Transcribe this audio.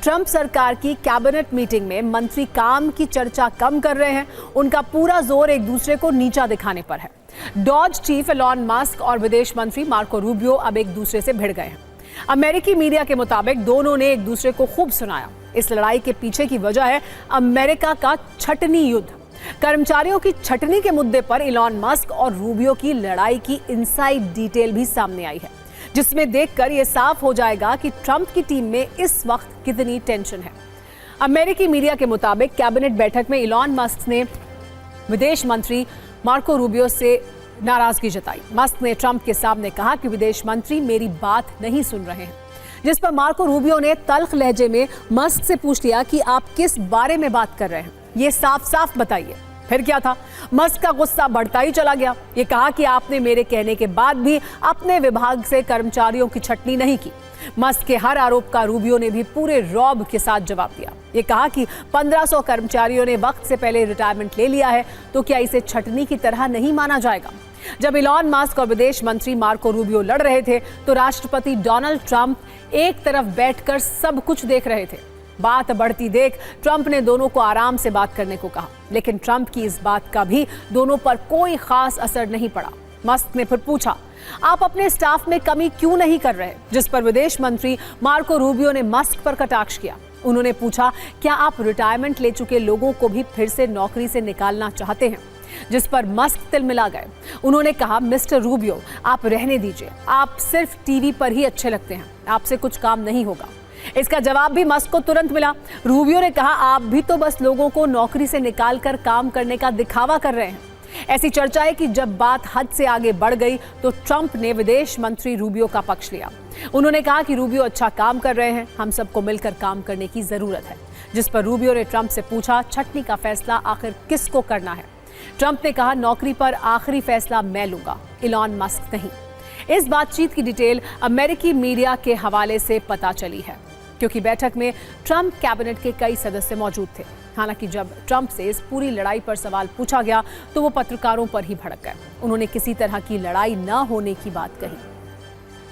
Trump सरकार की cabinet meeting में मंत्री काम की चर्चा कम कर रहे हैं। उनका पूरा जोर एक दूसरे को नीचा दिखाने पर है। डॉज चीफ एलॉन मस्क और विदेश मंत्री मार्को रूबियो अब एक दूसरे से भिड़ गए हैं। अमेरिकी मीडिया के मुताबिक दोनों ने एक दूसरे को खूब सुनाया। इस लड़ाई के पीछे की वजह है अमेरिका का छटनी युद्ध। कर्मचारियों की छटनी के मुद्दे पर एलॉन मस्क और रूबियो की लड़ाई की इनसाइड डिटेल भी सामने आई है, जिसमें देखकर यह साफ हो जाएगा कि ट्रंप की टीम में इस वक्त कितनी टेंशन है। अमेरिकी मीडिया के मुताबिक कैबिनेट बैठक में एलॉन मस्क ने विदेश मंत्री मार्को रूबियो से नाराजगी जताई। मस्क ने ट्रंप के सामने कहा कि विदेश मंत्री मेरी बात नहीं सुन रहे हैं, जिस पर मार्को रूबियो ने तल्ख लहजे में मस्क से पूछ लिया कि आप किस बारे में बात कर रहे हैं, ये साफ साफ बताइए। फिर क्या था, मस्क का गुस्सा बढ़ता ही चला गया। ये कहा कि आपने मेरे कहने के बाद भी अपने विभाग से कर्मचारियों की छटनी नहीं की। मस्क के हर आरोप का रूबियो ने भी पूरे रौब के साथ जवाब दिया। ये कहा कि 1500 कर्मचारियों ने वक्त से पहले रिटायरमेंट ले लिया है, तो क्या इसे छटनी की तरह नहीं माना जाएगा। जब एलॉन मस्क और विदेश मंत्री मार्को रूबियो लड़ रहे थे, तो राष्ट्रपति डोनाल्ड ट्रंप एक तरफ बैठकर सब कुछ देख रहे थे। बात बढ़ती देख ट्रंप ने दोनों को आराम से बात करने को कहा, लेकिन ट्रंप की इस बात का भी दोनों पर कोई खास असर नहीं पड़ा। मस्क ने फिर पूछा, आप अपने स्टाफ में कमी क्यों नहीं कर रहे, जिस पर विदेश मंत्री मार्को रूबियो ने मस्क पर कटाक्ष किया। उन्होंने पूछा, क्या आप रिटायरमेंट ले चुके लोगों को भी फिर से नौकरी से निकालना चाहते हैं, जिस पर मस्क तिलमिला गए। उन्होंने कहा, मिस्टर रूबियो आप रहने दीजिए, आप सिर्फ टीवी पर ही अच्छे लगते हैं, आपसे कुछ काम नहीं होगा। इसका जवाब भी मस्क को तुरंत मिला। रूबियो ने कहा, आप भी तो बस लोगों को नौकरी से निकालकर काम करने का दिखावा कर रहे हैं। ऐसी चर्चा है कि जब बात हद से आगे बढ़ गई तो ट्रंप ने विदेश मंत्री रूबियो का पक्ष लिया। उन्होंने कहा कि रूबियो अच्छा काम कर रहे हैं, हम सबको मिलकर काम करने की जरूरत है। जिस पर रूबियो ने ट्रंप से पूछा, छटनी का फैसला आखिर किसको करना है। ट्रंप ने कहा, नौकरी पर आखिरी फैसला मैं लूंगा, एलॉन मस्क नहीं। इस बातचीत की डिटेल अमेरिकी मीडिया के हवाले से पता चली है, क्योंकि बैठक में ट्रंप कैबिनेट के कई सदस्य मौजूद थे। हालांकि जब ट्रंप से इस पूरी लड़ाई पर सवाल पूछा गया तो वो पत्रकारों पर ही भड़क गए। उन्होंने किसी तरह की लड़ाई न होने की बात कही।